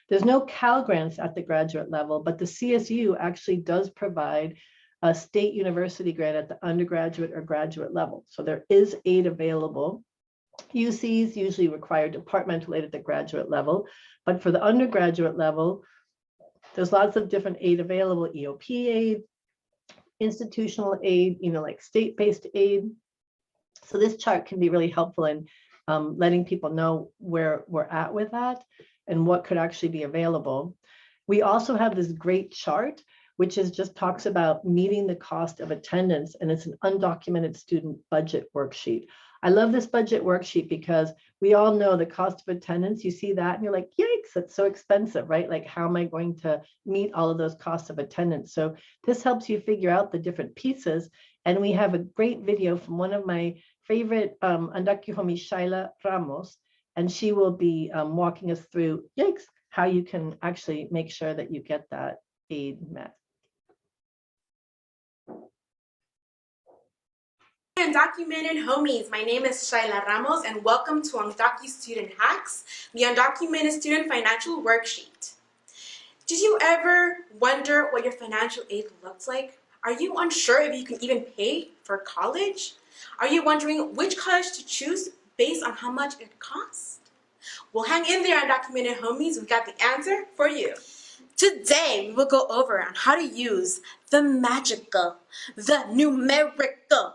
Speaker 2: There's no Cal grants at the graduate level, but the CSU actually does provide a state university grant at the undergraduate or graduate level. So there is aid available. UCs usually require departmental aid at the graduate level, but for the undergraduate level, there's lots of different aid available, EOP aid, institutional aid, like state-based aid. So this chart can be really helpful in letting people know where we're at with that and what could actually be available. We also have this great chart which is just talks about meeting the cost of attendance, and it's an undocumented student budget worksheet. I love this budget worksheet because we all know the cost of attendance. You see that and you're like, yikes, that's so expensive, right? Like, how am I going to meet all of those costs of attendance? So this helps you figure out the different pieces. And we have a great video from one of my favorite Undocu homies, Shaila Ramos, and she will be walking us through, yikes, how you can actually make sure that you get that aid met.
Speaker 9: Undocumented homies, my name is Shaila Ramos and welcome to Undocu Student Hacks, the Undocumented Student Financial Worksheet. Did you ever wonder what your financial aid looks like? Are you unsure if you can even pay for college? Are you wondering which college to choose based on how much it costs? Well, hang in there, Undocumented homies, we got the answer for you. Today, we will go over on how to use the magical, the numerical,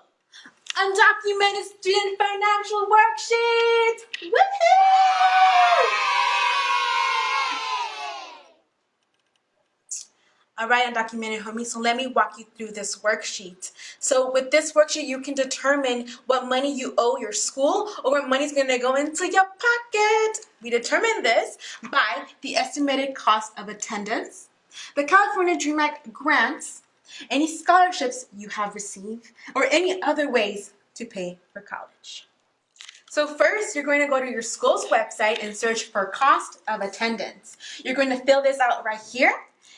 Speaker 9: Undocumented Student Financial Worksheet! Woohoo! All right, Undocumented homies, so let me walk you through this worksheet. So with this worksheet, you can determine what money you owe your school or what money's gonna go into your pocket. We determine this by the estimated cost of attendance, the California Dream Act grants, any scholarships you have received, or any other ways to pay for college. So first, you're going to go to your school's website and search for cost of attendance. You're going to fill this out right here,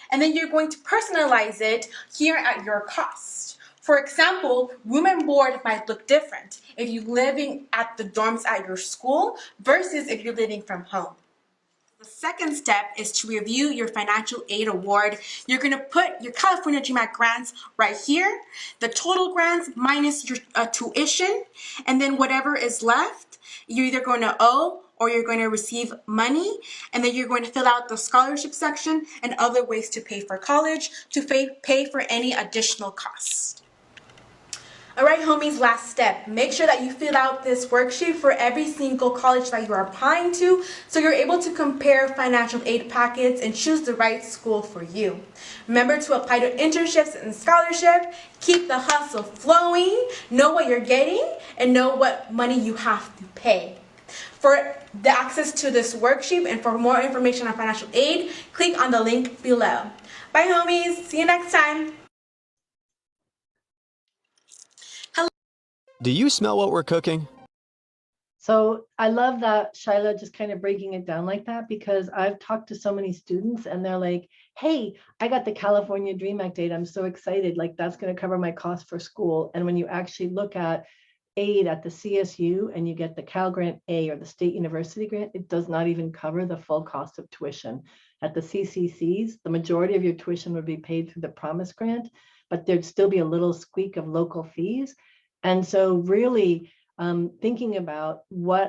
Speaker 9: and then you're going to personalize it here at your cost. For example, room and board might look different if you're living at the dorms at your school versus if you're living from home. The second step is to review your financial aid award. You're going to put your California Dream Act grants right here, the total grants minus your tuition, and then whatever is left, you're either going to owe or you're going to receive money, and then you're going to fill out the scholarship section and other ways to pay for college, to pay for any additional costs. All right, homies, last step. Make sure that you fill out this worksheet for every single college that you are applying to so you're able to compare financial aid packets and choose the right school for you. Remember to apply to internships and scholarship, keep the hustle flowing, know what you're getting, and know what money you have to pay. For the access to this worksheet and for more information on financial aid, click on the link below. Bye, homies. See you next time.
Speaker 10: Do you smell what we're cooking?
Speaker 2: So I love that Shyla just kind of breaking it down like that, because I've talked to so many students and they're like, hey, I got the California Dream Act aid. I'm so excited. Like that's going to cover my cost for school. And when you actually look at aid at the CSU and you get the Cal Grant A or the State University grant, it does not even cover the full cost of tuition. At the CCCs, the majority of your tuition would be paid through the Promise Grant, but there'd still be a little squeak of local fees. And so really thinking about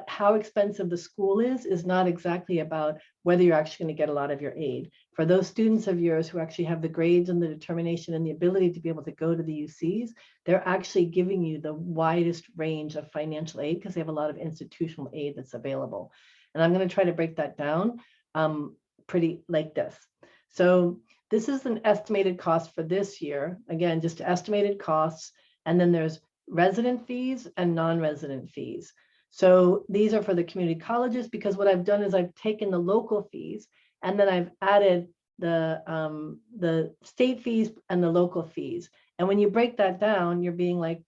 Speaker 2: how expensive the school is not exactly about whether you're actually going to get a lot of your aid. For those students of yours who actually have the grades and the determination and the ability to be able to go to the UCs, they're actually giving you the widest range of financial aid because they have a lot of institutional aid that's available. And I'm going to try to break that down pretty like this. So this is an estimated cost for this year. Again, just estimated costs. And then there's resident fees and non-resident fees. So these are for the community colleges, because what I've done is I've taken the local fees and then I've added the state fees and the local fees. And when you break that down, you're being like,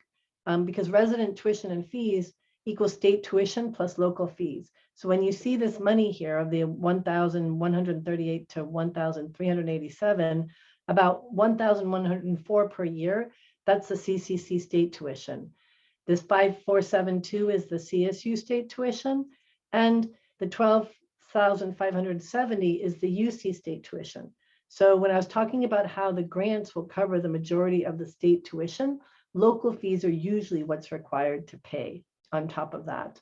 Speaker 2: because resident tuition and fees equals state tuition plus local fees. So when you see this money here of the 1,138 to 1,387, about 1,104 per year, that's the CCC state tuition. This 5472 is the CSU state tuition, and the 12,570 is the UC state tuition. So when I was talking about how the grants will cover the majority of the state tuition, local fees are usually what's required to pay on top of that.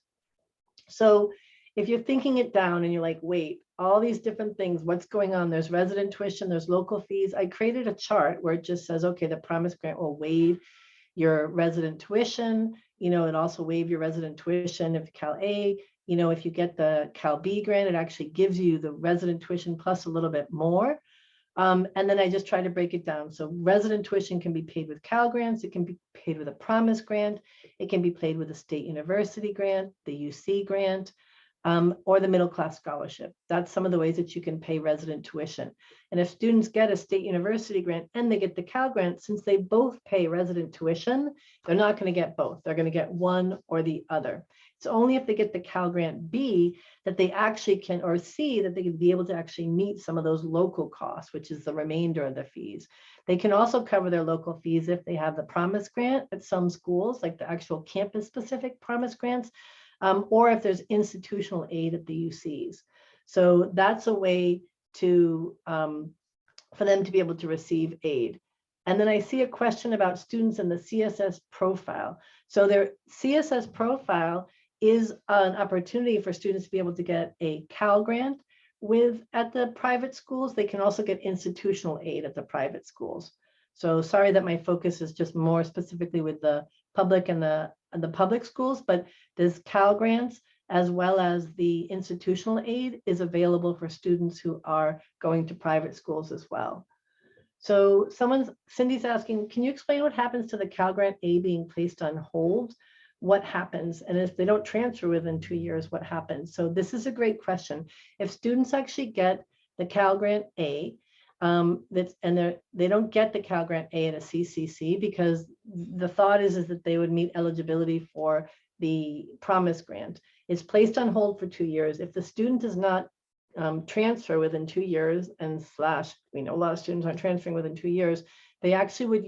Speaker 2: So if you're thinking it down and you're like, wait, all these different things, what's going on? There's resident tuition, there's local fees. I created a chart where it just says, okay, the Promise Grant will waive your resident tuition. You know, it also waive your resident tuition if Cal A. You know, if you get the Cal B grant, it actually gives you the resident tuition plus a little bit more. And then I just try to break it down. So resident tuition can be paid with Cal grants. It can be paid with a Promise Grant. It can be paid with a State University grant, the UC grant, or the middle class scholarship. That's some of the ways that you can pay resident tuition. And if students get a State University grant and they get the Cal grant, since they both pay resident tuition, they're not going to get both. They're going to get one or the other. It's only if they get the Cal grant B that they actually can, or C, that they can be able to actually meet some of those local costs, which is the remainder of the fees. They can also cover their local fees if they have the Promise Grant at some schools, like the actual campus specific Promise Grants, or if there's institutional aid at the UCs. So that's a way to for them to be able to receive aid. And then I see a question about students in the CSS profile. So their CSS profile is an opportunity for students to be able to get a Cal grant at the private schools. They can also get institutional aid at the private schools. So sorry that my focus is just more specifically with the public and the public schools, but this Cal grants as well as the institutional aid is available for students who are going to private schools as well. So Cindy's asking, can you explain what happens to the Cal Grant A being placed on hold? What happens? And if they don't transfer within 2 years, what happens? So this is a great question. If students actually get the Cal Grant A, they don't get the Cal Grant A at a CCC because the thought is that they would meet eligibility for the Promise Grant. It's placed on hold for 2 years. If the student does not transfer within 2 years, and we know a lot of students aren't transferring within 2 years, they actually would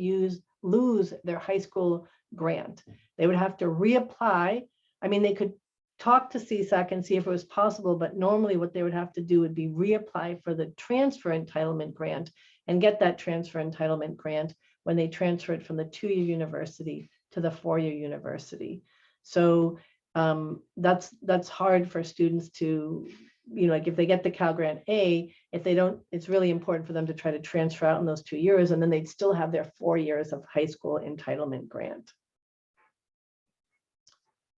Speaker 2: lose their high school grant. They would have to reapply. I mean, they could talk to CSAC and see if it was possible, but normally what they would have to do would be reapply for the transfer entitlement grant and get that transfer entitlement grant when they transfer it from the 2-year university to the 4-year university. So that's hard for students to, like if they get the Cal Grant A, if they don't, it's really important for them to try to transfer out in those 2 years, and then they'd still have their 4 years of high school entitlement grant.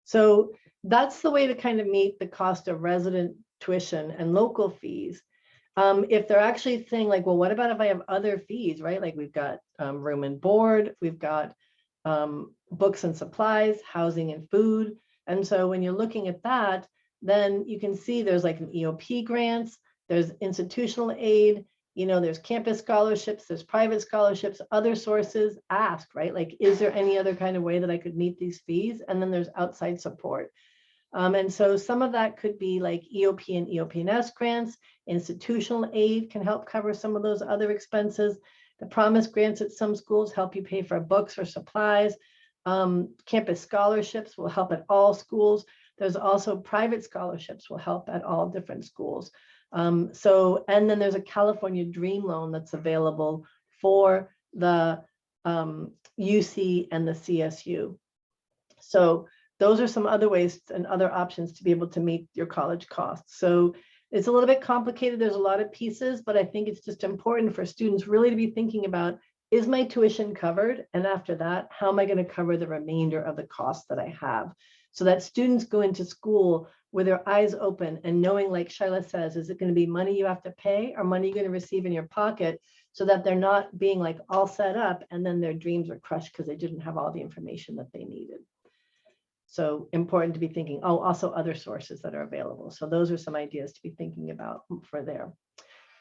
Speaker 2: So that's the way to kind of meet the cost of resident tuition and local fees. If they're actually saying like, well, what about if I have other fees, right? Like we've got room and board, we've got books and supplies, housing and food. And so when you're looking at that, then you can see there's like an EOP grants, there's institutional aid, you know, there's campus scholarships, there's private scholarships, other sources. Ask, right? Like, is there any other kind of way that I could meet these fees? And then there's outside support. And so some of that could be like EOP and EOP&S grants. Institutional aid can help cover some of those other expenses. The promise grants at some schools help you pay for books or supplies. Campus scholarships will help at all schools. There's also private scholarships will help at all different schools. And then there's a California Dream Loan that's available for the UC and the CSU. So those are some other ways and other options to be able to meet your college costs. So it's a little bit complicated. There's a lot of pieces, but I think it's just important for students really to be thinking about, is my tuition covered? And after that, how am I going to cover the remainder of the costs that I have? So that students go into school with their eyes open and knowing, like Shyla says, is it going to be money you have to pay or money you're going to receive in your pocket, so that they're not being like all set up and then their dreams are crushed because they didn't have all the information that they needed. So important to be thinking, oh, also other sources that are available. So those are some ideas to be thinking about for there.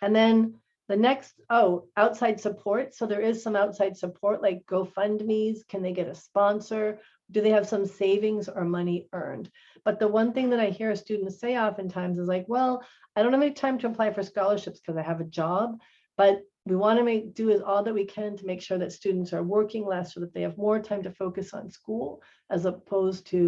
Speaker 2: And then the next, outside support. So there is some outside support like GoFundMe's. Can they get a sponsor? Do they have some savings or money earned? But the one thing that I hear students say oftentimes is like, well, I don't have any time to apply for scholarships because I have a job, but we want to do all that we can to make sure that students are working less so that they have more time to focus on school, as opposed to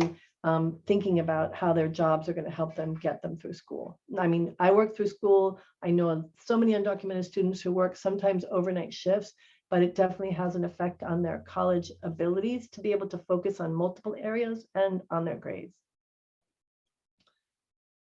Speaker 2: thinking about how their jobs are going to help them get them through school. I mean, I work through school. I know so many undocumented students who work sometimes overnight shifts, but it definitely has an effect on their college abilities to be able to focus on multiple areas and on their grades.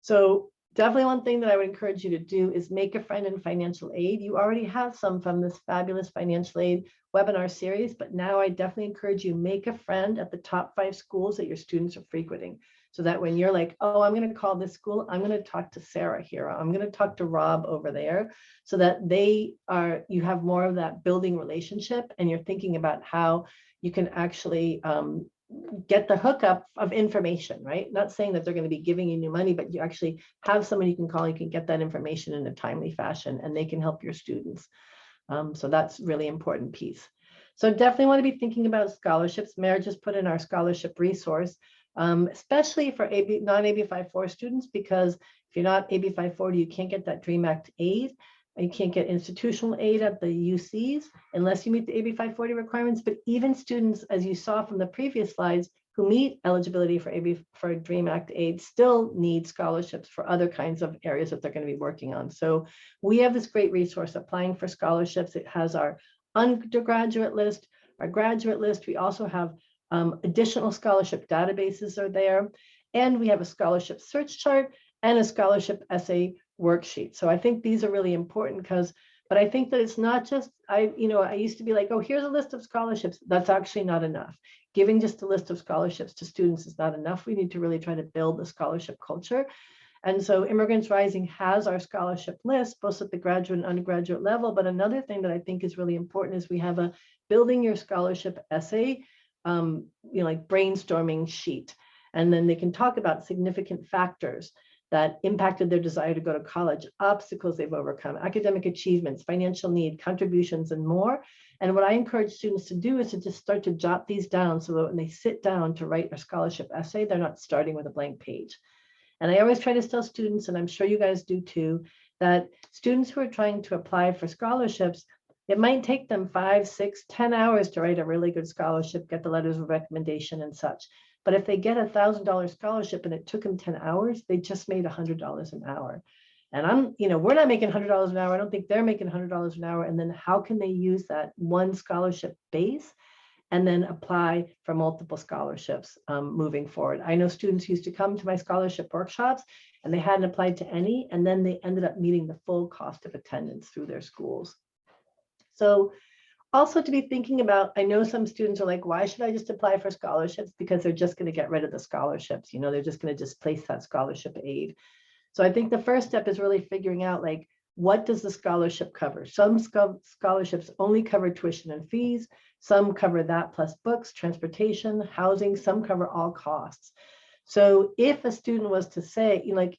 Speaker 2: So definitely one thing that I would encourage you to do is make a friend in financial aid. You already have some from this fabulous financial aid webinar series, but now I definitely encourage you, make a friend at the top 5 schools that your students are frequenting. So that when you're like, oh, I'm going to call this school, I'm going to talk to Sarah here, I'm going to talk to Rob over there, so that you have more of that building relationship and you're thinking about how you can actually get the hookup of information, right? Not saying that they're going to be giving you new money, but you actually have someone you can call, you can get that information in a timely fashion, and they can help your students. So that's really important piece. So definitely want to be thinking about scholarships. Mary just put in our scholarship resource, especially for non-AB 540 students, because if you're not AB 540, you can't get that DREAM Act aid. You can't get institutional aid at the UCs unless you meet the AB 540 requirements. But even students, as you saw from the previous slides, who meet eligibility for DREAM Act aid still need scholarships for other kinds of areas that they're going to be working on. So we have this great resource, Applying for Scholarships. It has our undergraduate list, our graduate list. We also have additional scholarship databases are there. And we have a scholarship search chart and a scholarship essay worksheet. So I think these are really important but I think that it's not just, I used to be like, oh, here's a list of scholarships. That's actually not enough. Giving just a list of scholarships to students is not enough. We need to really try to build the scholarship culture. And so Immigrants Rising has our scholarship list, both at the graduate and undergraduate level. But another thing that I think is really important is we have a building your scholarship essay, like brainstorming sheet. And then they can talk about significant factors that impacted their desire to go to college, obstacles they've overcome, academic achievements, financial need, contributions, and more. And what I encourage students to do is to just start to jot these down so that when they sit down to write a scholarship essay, they're not starting with a blank page. And I always try to tell students, and I'm sure you guys do too, that students who are trying to apply for scholarships, it might take them 5, 6, 10 hours to write a really good scholarship, get the letters of recommendation and such. But if they get $1,000 scholarship and it took them 10 hours, they just made $100 an hour. And we're not making $100 an hour. I don't think they're making $100 an hour. And then how can they use that one scholarship base and then apply for multiple scholarships moving forward? I know students used to come to my scholarship workshops and they hadn't applied to any, and then they ended up meeting the full cost of attendance through their schools. So also to be thinking about, I know some students are like, why should I just apply for scholarships? Because they're just going to get rid of the scholarships. You know, they're just going to displace that scholarship aid. So I think the first step is really figuring out, like, what does the scholarship cover? Some scholarships only cover tuition and fees. Some cover that plus books, transportation, housing. Some cover all costs. So if a student was to say, you know, like,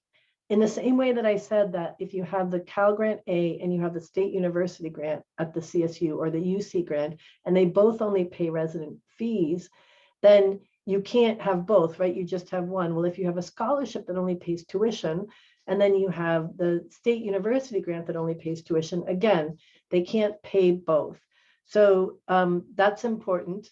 Speaker 2: in the same way that I said that if you have the Cal Grant A and you have the State University grant at the CSU or the UC grant, and they both only pay resident fees, then you can't have both, right? You just have one. Well, if you have a scholarship that only pays tuition, and then you have the State University grant that only pays tuition, again, they can't pay both. So that's important.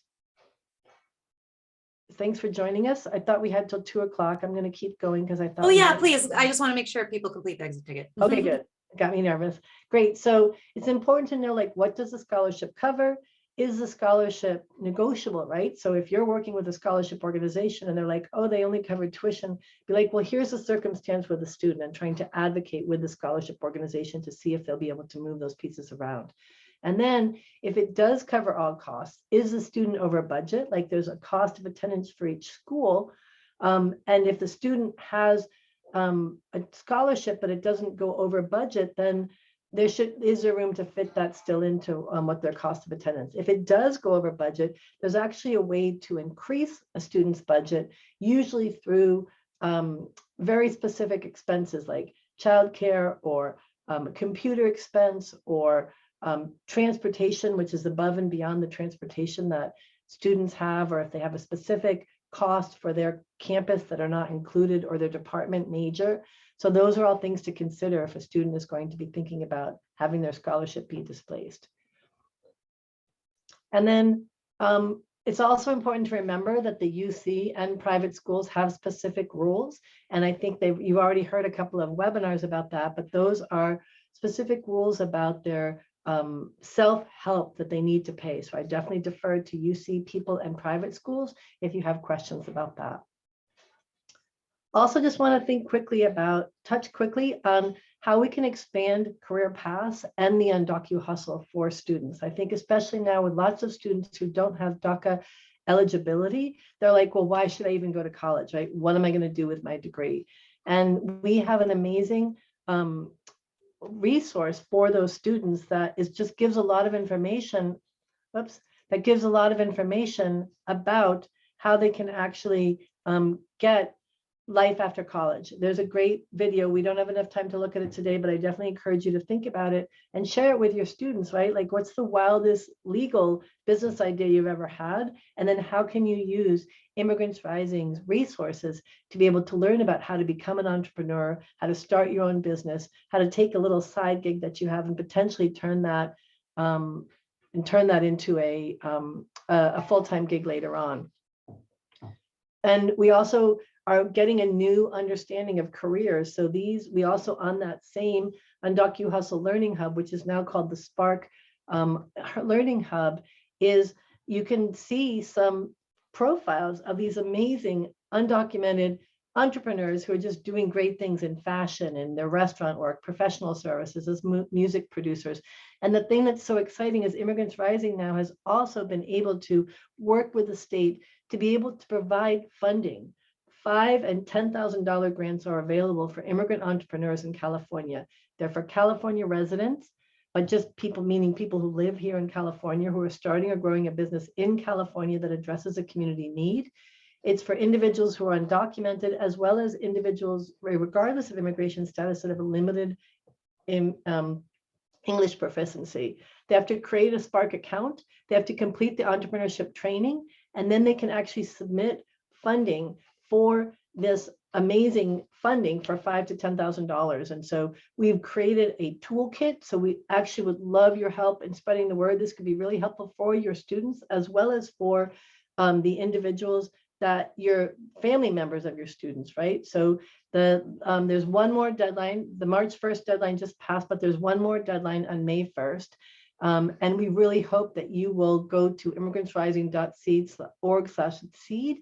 Speaker 2: Thanks for joining us. I thought we had till 2 o'clock. I'm going to keep going because I thought.
Speaker 1: Oh yeah, please. I just want to make sure people complete the exit ticket.
Speaker 2: Okay, good. Got me nervous. Great. So it's important to know, like, what does the scholarship cover? Is the scholarship negotiable, right? So if you're working with a scholarship organization and they're like, oh, they only cover tuition, be like, well, here's the circumstance with the student, and trying to advocate with the scholarship organization to see if they'll be able to move those pieces around. And then if it does cover all costs, is the student over budget? Like, there's a cost of attendance for each school. And if the student has a scholarship, but it doesn't go over budget, then is there room to fit that still into what their cost of attendance? If it does go over budget, there's actually a way to increase a student's budget, usually through very specific expenses like childcare or computer expense or transportation, which is above and beyond the transportation that students have, or if they have a specific cost for their campus that are not included, or their department major. So those are all things to consider if a student is going to be thinking about having their scholarship be displaced. And then it's also important to remember that the UC and private schools have specific rules. And I think you already heard a couple of webinars about that, but those are specific rules about their self-help that they need to pay. So I definitely defer to UC people and private schools if you have questions about that. Also, just want to touch quickly on how we can expand career paths and the Undocu Hustle for students. I think especially now with lots of students who don't have DACA eligibility, they're like, well, why should I even go to college, right? What am I going to do with my degree? And we have an amazing resource for those students that just gives a lot of information, that gives a lot of information about how they can actually get life after college. There's a great video. We don't have enough time to look at it today, but I definitely encourage you to think about it and share it with your students, right? Like, what's the wildest legal business idea you've ever had? And then how can you use Immigrants Rising's resources to be able to learn about how to become an entrepreneur, how to start your own business, how to take a little side gig that you have and potentially turn that into a full-time gig later on. And we also are getting a new understanding of careers. So we also, on that same Undocu Hustle Learning Hub, which is now called the Spark Learning Hub, is you can see some profiles of these amazing undocumented entrepreneurs who are just doing great things in fashion, in their restaurant work, professional services, as music producers. And the thing that's so exciting is Immigrants Rising now has also been able to work with the state to be able to provide funding. $5,000 and $10,000 grants are available for immigrant entrepreneurs in California. They're for California residents, but just people, meaning people who live here in California, who are starting or growing a business in California that addresses a community need. It's for individuals who are undocumented, as well as individuals, regardless of immigration status, that have a limited English proficiency. They have to create a Spark account. They have to complete the entrepreneurship training, and then they can actually submit funding for this amazing funding for $5,000 to $10,000. And so we've created a toolkit. So we actually would love your help in spreading the word. This could be really helpful for your students, as well as for the individuals that your family members of your students, right? So there's one more deadline. The March 1st deadline just passed, but there's one more deadline on May 1st. And we really hope that you will go to immigrantsrising.org/seed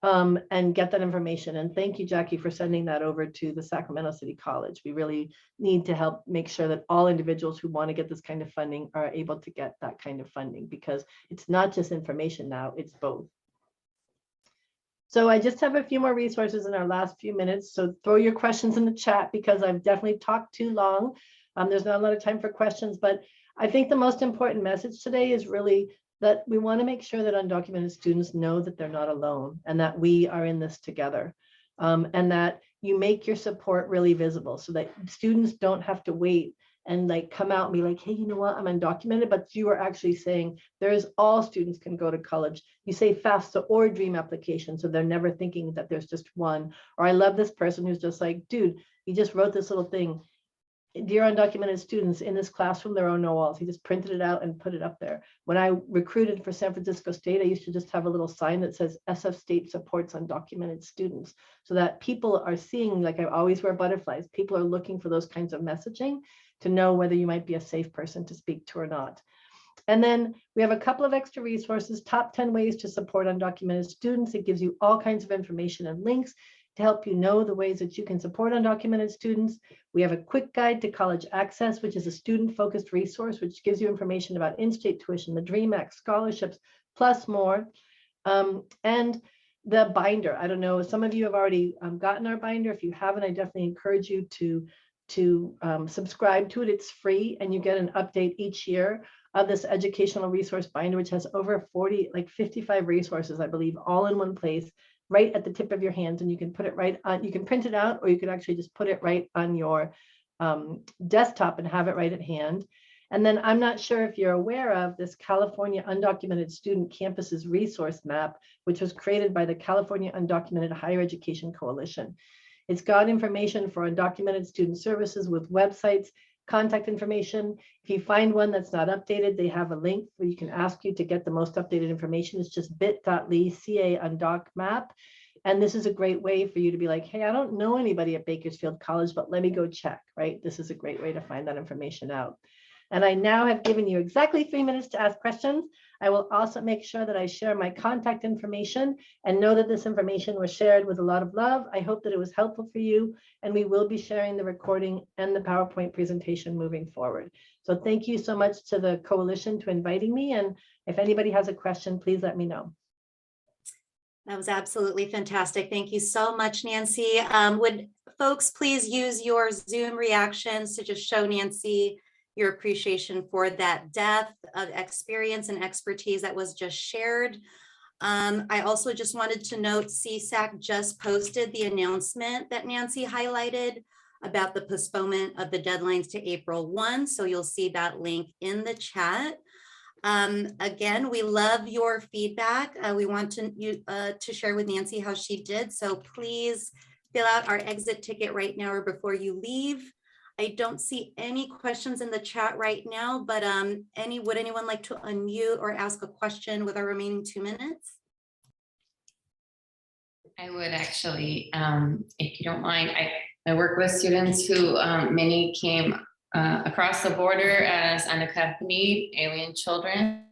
Speaker 2: and get that information. And thank you, Jackie, for sending that over to the Sacramento City College. We really need to help make sure that all individuals who want to get this kind of funding are able to get that kind of funding, because it's not just information now, it's both. So I just have a few more resources in our last few minutes. So throw your questions in the chat, because I've definitely talked too long. There's not a lot of time for questions, but I think the most important message today is really that we want to make sure that undocumented students know that they're not alone, and that we are in this together, and that you make your support really visible, so that students don't have to wait and like come out and be like, hey, you know what, I'm undocumented, but you are actually saying there's all students can go to college. You say FAFSA or DREAM application, so they're never thinking that there's just one. Or I love this person who's just like, dude, you just wrote this little thing. Dear undocumented students, in this classroom, there are no walls. He just printed it out and put it up there. When I recruited for San Francisco State, I used to just have a little sign that says SF State supports undocumented students, so that people are seeing, like I always wear butterflies. People are looking for those kinds of messaging to know whether you might be a safe person to speak to or not. And then we have a couple of extra resources, top 10 ways to support undocumented students. It gives you all kinds of information and links to help you know the ways that you can support undocumented students. We have a quick guide to college access, which is a student-focused resource, which gives you information about in-state tuition, the DREAM Act, scholarships, plus more. And the binder, I don't know, some of you have already gotten our binder. If you haven't, I definitely encourage you to subscribe to it. It's free, and you get an update each year of this educational resource binder, which has over 40, like 55 resources, I believe, all in one place, right at the tip of your hands. And you can put it right on, you can print it out, or you can actually just put it right on your desktop and have it right at hand. And then I'm not sure if you're aware of this California Undocumented Student Campuses Resource Map, which was created by the California Undocumented Higher Education Coalition. It's got information for undocumented student services with websites, contact information. If you find one that's not updated, they have a link where you can ask you to get the most updated information. It's just bit.ly/CA_undoc_map. And this is a great way for you to be like, hey, I don't know anybody at Bakersfield College, but let me go check, right? This is a great way to find that information out. And I now have given you exactly 3 minutes to ask questions. I will also make sure that I share my contact information, and know that this information was shared with a lot of love. I hope that it was helpful for you, and we will be sharing the recording and the PowerPoint presentation moving forward. So thank you so much to the coalition for inviting me. And if anybody has a question, please let me know.
Speaker 1: That was absolutely fantastic. Thank you so much, Nancy. Would folks please use your Zoom reactions to just show Nancy your appreciation for that depth of experience and expertise that was just shared. I also just wanted to note CSAC just posted the announcement that Nancy highlighted about the postponement of the deadlines to April 1. So you'll see that link in the chat. Again, we love your feedback. We want to share with Nancy how she did. So please fill out our exit ticket right now or before you leave. I don't see any questions in the chat right now, but would anyone like to unmute or ask a question with our remaining 2 minutes?
Speaker 10: I would actually, if you don't mind, I work with students who many came across the border as unaccompanied alien children.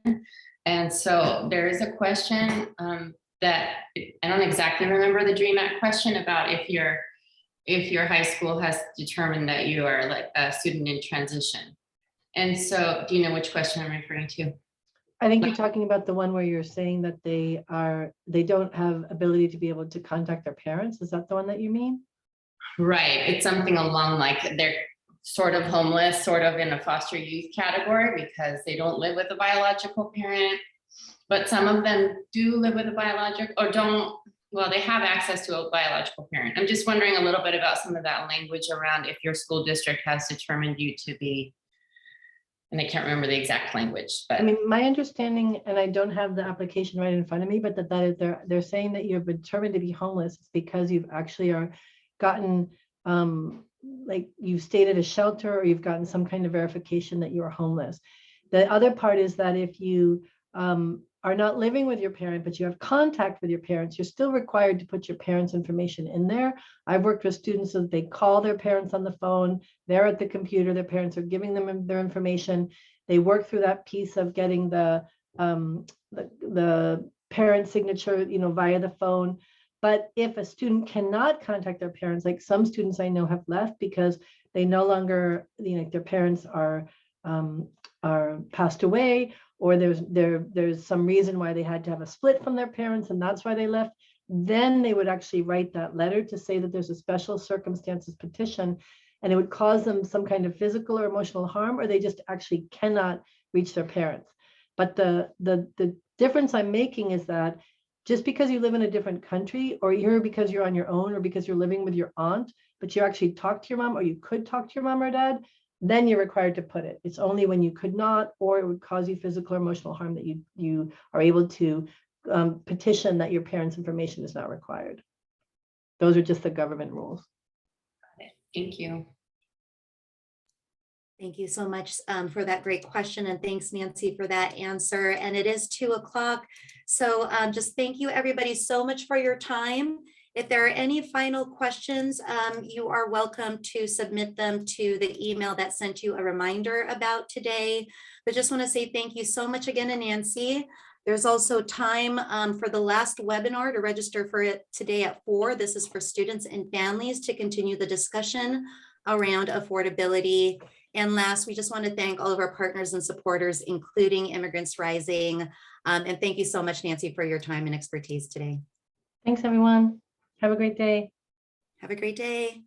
Speaker 10: And so there is a question that I don't exactly remember the DREAM Act question about if your high school has determined that you are like a student in transition. And so do you know which question I'm referring to?
Speaker 2: I think you're talking about the one where you're saying that they don't have ability to be able to contact their parents. Is that the one that you mean?
Speaker 10: Right. It's something along like they're sort of homeless, sort of in a foster youth category because they don't live with a biological parent, but some of them do live with a biological or don't. Well, they have access to a biological parent. I'm just wondering a little bit about some of that language around if your school district has determined you to be, and I can't remember the exact language, but.
Speaker 2: I mean, my understanding, and I don't have the application right in front of me, but that is they're saying that you've been determined to be homeless because you've actually gotten, like you've stayed at a shelter or you've gotten some kind of verification that you are homeless. The other part is that if you are not living with your parent, but you have contact with your parents, you're still required to put your parents' information in there. I've worked with students so that they call their parents on the phone, they're at the computer, their parents are giving them their information. They work through that piece of getting the parent signature, via the phone. But if a student cannot contact their parents, like some students I know have left because they no longer, their parents are passed away, or there's some reason why they had to have a split from their parents and that's why they left, then they would actually write that letter to say that there's a special circumstances petition, and it would cause them some kind of physical or emotional harm, or they just actually cannot reach their parents. But the difference I'm making is that just because you live in a different country, or here because you're on your own, or because you're living with your aunt, but you actually talk to your mom, or you could talk to your mom or dad, then you're required to put it. It's only when you could not, or it would cause you physical or emotional harm, that you are able to petition that your parents' information is not required. Those are just the government rules.
Speaker 10: Thank you.
Speaker 1: Thank you so much for that great question, and thanks, Nancy, for that answer. And it is 2 o'clock. So just thank you, everybody, so much for your time. If there are any final questions, you are welcome to submit them to the email that sent you a reminder about today. But just want to say thank you so much again to Nancy. There's also time for the last webinar to register for it today at 4. This is for students and families to continue the discussion around affordability. And last, we just want to thank all of our partners and supporters, including Immigrants Rising. And thank you so much, Nancy, for your time and expertise today.
Speaker 2: Thanks, everyone. Have a great day.
Speaker 1: Have a great day.